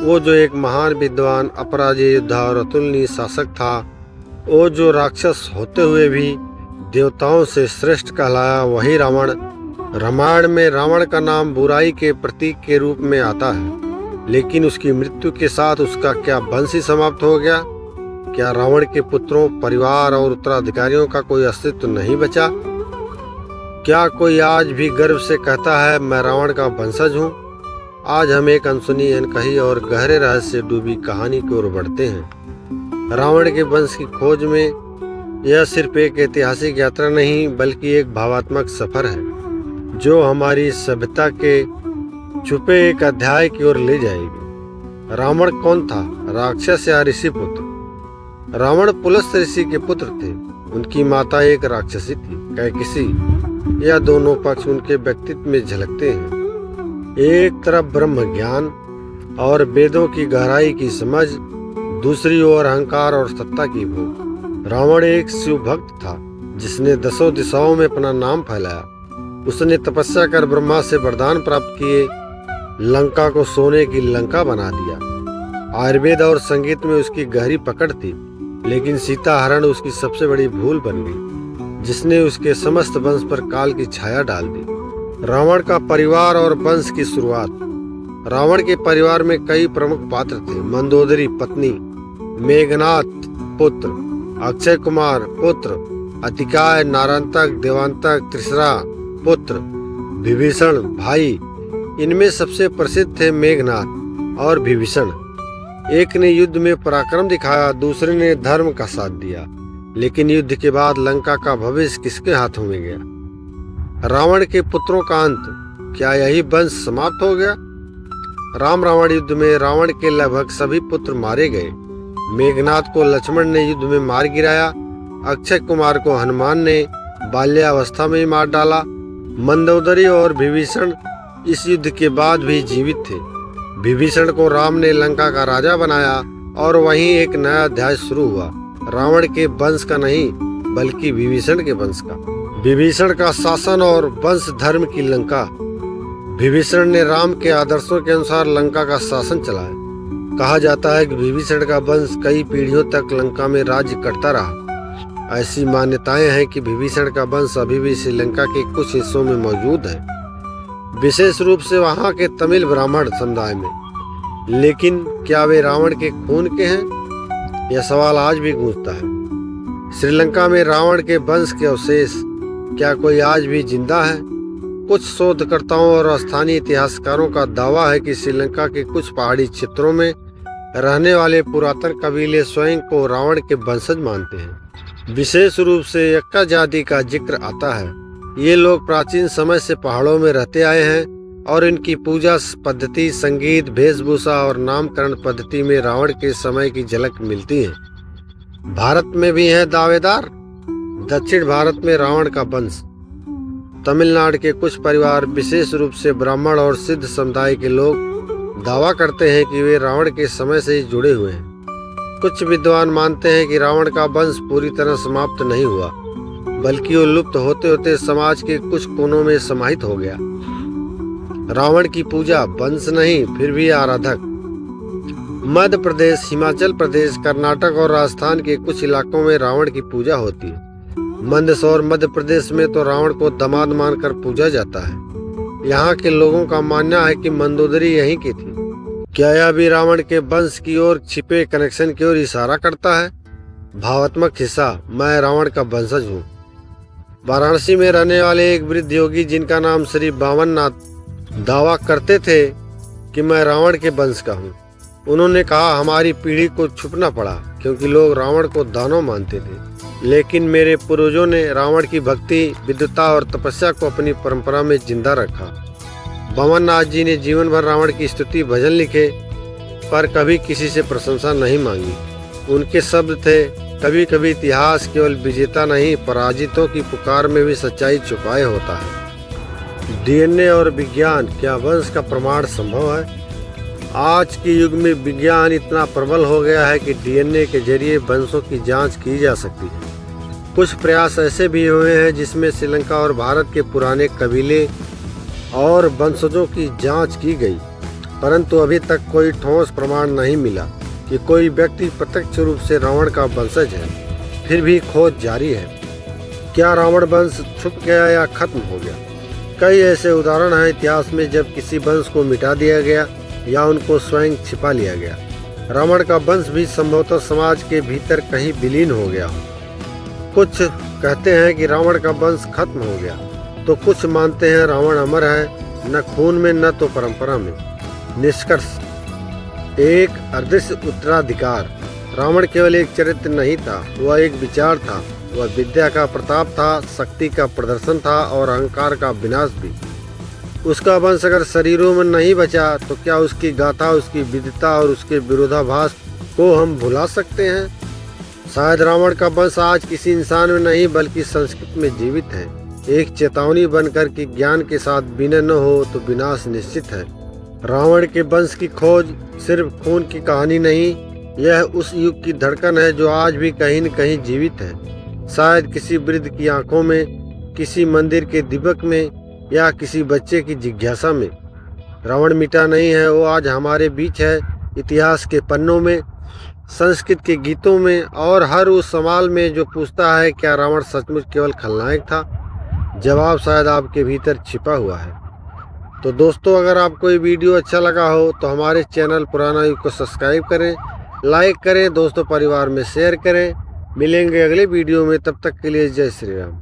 वो जो एक महान विद्वान, अपराजेय योद्धा और अतुलनीय शासक था, वो जो राक्षस होते हुए भी देवताओं से श्रेष्ठ कहलाया, वही रावण। रामायण में रावण का नाम बुराई के प्रतीक के रूप में आता है, लेकिन उसकी मृत्यु के साथ उसका क्या वंश ही समाप्त हो गया? क्या रावण के पुत्रों, परिवार और उत्तराधिकारियों का कोई अस्तित्व नहीं बचा? क्या कोई आज भी गर्व से कहता है मैं रावण का वंशज हूँ? आज हम एक अनसुनी, अनकही और गहरे रहस्य से डूबी कहानी की ओर बढ़ते हैं। रावण के वंश की खोज में यह सिर्फ एक ऐतिहासिक यात्रा नहीं, बल्कि एक भावात्मक सफर है जो हमारी सभ्यता के छुपे एक अध्याय की ओर ले जाएगी। रावण कौन था? राक्षस या ऋषि पुत्र? रावण पुलस्त्य ऋषि के पुत्र थे। उनकी माता एक राक्षसी थी, कैकसी। यह दोनों पक्ष उनके व्यक्तित्व में झलकते हैं। एक तरफ ब्रह्म ज्ञान और वेदों की गहराई की समझ, दूसरी ओर अहंकार और सत्ता की भूख। रावण एक शिव भक्त था जिसने 10 दिशाओं में अपना नाम फैलाया। उसने तपस्या कर ब्रह्मा से वरदान प्राप्त किए, लंका को सोने की लंका बना दिया। आयुर्वेद और संगीत में उसकी गहरी पकड़ थी, लेकिन सीता हरण उसकी सबसे बड़ी भूल बन गई, जिसने उसके समस्त वंश पर काल की छाया डाल दी। रावण का परिवार और वंश की शुरुआत। रावण के परिवार में कई प्रमुख पात्र थे। मंदोदरी पत्नी, मेघनाथ पुत्र, अक्षय कुमार पुत्र, अतिकाय, नारांतक, देवांतक, त्रिशरा पुत्र, विभीषण भाई। इनमें सबसे प्रसिद्ध थे मेघनाथ और विभीषण। एक ने युद्ध में पराक्रम दिखाया, दूसरे ने धर्म का साथ दिया। लेकिन युद्ध के बाद लंका का भविष्य किसके हाथों में गया? रावण के पुत्रों का अंत। क्या यही वंश समाप्त हो गया? राम रावण युद्ध में रावण के लगभग सभी पुत्र मारे गए। मेघनाथ को लक्ष्मण ने युद्ध में मार गिराया। अक्षय कुमार को हनुमान ने बाल्यावस्था में ही मार डाला। मंदोदरी और विभीषण इस युद्ध के बाद भी जीवित थे। विभीषण को राम ने लंका का राजा बनाया और वहीं एक नया अध्याय शुरू हुआ, रावण के वंश का नहीं बल्कि विभीषण के वंश का। विभीषण का शासन और वंश धर्म की लंका। विभीषण ने राम के आदर्शों के अनुसार लंका का शासन चलाया। कहा जाता है कि विभीषण का वंश कई पीढ़ियों तक लंका में राज्य करता रहा। ऐसी मान्यताएं हैं कि विभीषण का वंश अभी भी श्रीलंका के कुछ हिस्सों में मौजूद है, विशेष रूप से वहां के तमिल ब्राह्मण समुदाय में। लेकिन क्या वे रावण के खून के हैं? यह सवाल आज भी गूंजता है। श्रीलंका में रावण के वंश के अवशेष, क्या कोई आज भी जिंदा है? कुछ शोधकर्ताओं और स्थानीय इतिहासकारों का दावा है कि श्रीलंका के कुछ पहाड़ी क्षेत्रों में रहने वाले पुरातन कबीले स्वयं को रावण के वंशज मानते हैं। विशेष रूप से यक्का जाति का जिक्र आता है। ये लोग प्राचीन समय से पहाड़ों में रहते आए हैं और इनकी पूजा पद्धति, संगीत, वेशभूषा और नामकरण पद्धति में रावण के समय की झलक मिलती है। भारत में भी है दावेदार। दक्षिण भारत में रावण का वंश। तमिलनाडु के कुछ परिवार, विशेष रूप से ब्राह्मण और सिद्ध समुदाय के लोग दावा करते हैं कि वे रावण के समय से ही जुड़े हुए हैं। कुछ विद्वान मानते हैं कि रावण का वंश पूरी तरह समाप्त नहीं हुआ, बल्कि वो लुप्त होते होते समाज के कुछ कोनों में समाहित हो गया। रावण की पूजा, वंश नहीं फिर भी आराधक। मध्य प्रदेश, हिमाचल प्रदेश, कर्नाटक और राजस्थान के कुछ इलाकों में रावण की पूजा होती है। मंदसौर मध्य प्रदेश में तो रावण को दामाद मानकर पूजा जाता है। यहाँ के लोगों का मानना है कि मंदोदरी यहीं की थी। क्या यह भी रावण के वंश की ओर छिपे कनेक्शन की ओर इशारा करता है? भावात्मक हिस्सा। मैं रावण का वंशज हूँ। वाराणसी में रहने वाले एक वृद्ध योगी जिनका नाम श्री बावननाथ दावा करते थे कि मैं रावण के वंश का हूँ। उन्होंने कहा, हमारी पीढ़ी को छुपना पड़ा क्योंकि लोग रावण को दानव मानते थे, लेकिन मेरे पूर्वजों ने रावण की भक्ति, विद्वता और तपस्या को अपनी परंपरा में जिंदा रखा। बावननाथ जी ने जीवन भर रावण की स्तुति भजन लिखे, पर कभी किसी से प्रशंसा नहीं मांगी। उनके शब्द थे, कभी कभी इतिहास केवल विजेता नहीं, पराजितों की पुकार में भी सच्चाई छुपाए होता है। डीएनए और विज्ञान, क्या वंश का प्रमाण संभव है? आज के युग में विज्ञान इतना प्रबल हो गया है कि डीएनए के जरिए वंशों की जांच की जा सकती है। कुछ प्रयास ऐसे भी हुए हैं जिसमें श्रीलंका और भारत के पुराने कबीले और वंशजों की जांच की गई। परंतु अभी तक कोई ठोस प्रमाण नहीं मिला कि कोई व्यक्ति प्रत्यक्ष रूप से रावण का वंशज है। फिर भी खोज जारी है। क्या रावण वंश छुप गया या खत्म हो गया? कई ऐसे उदाहरण हैं इतिहास में जब किसी वंश को मिटा दिया गया या उनको स्वयं छिपा लिया गया। रावण का वंश भी संभवतः समाज के भीतर कहीं विलीन हो गया हो। कुछ कहते हैं कि रावण का वंश खत्म हो गया, तो कुछ मानते हैं रावण अमर है, न खून में न तो परंपरा में। निष्कर्ष: एक अदृश्य उत्तराधिकार। रावण केवल एक चरित्र नहीं था, वह एक विचार था। वह विद्या का प्रताप था, शक्ति का प्रदर्शन था और अहंकार का विनाश भी। उसका वंश अगर शरीरों में नहीं बचा तो क्या उसकी गाथा, उसकी विद्वता और उसके विरोधाभास को हम भुला सकते हैं? शायद रावण का वंश आज किसी इंसान में नहीं बल्कि संस्कृति में जीवित है, एक चेतावनी बनकर कि ज्ञान के साथ विनय न हो तो विनाश निश्चित है। रावण के वंश की खोज सिर्फ खून की कहानी नहीं, यह उस युग की धड़कन है जो आज भी कहीं न कहीं जीवित है। शायद किसी वृद्ध की आंखों में, किसी मंदिर के दीपक में या किसी बच्चे की जिज्ञासा में। रावण मिटा नहीं है, वो आज हमारे बीच है, इतिहास के पन्नों में, संस्कृत के गीतों में और हर उस सवाल में जो पूछता है क्या रावण सचमुच केवल खलनायक था। जवाब शायद आपके भीतर छिपा हुआ है। तो दोस्तों, अगर आपको ये वीडियो अच्छा लगा हो तो हमारे चैनल पुराना युग को सब्सक्राइब करें, लाइक करें, दोस्तों परिवार में शेयर करें। मिलेंगे अगले वीडियो में, तब तक के लिए जय श्री राम।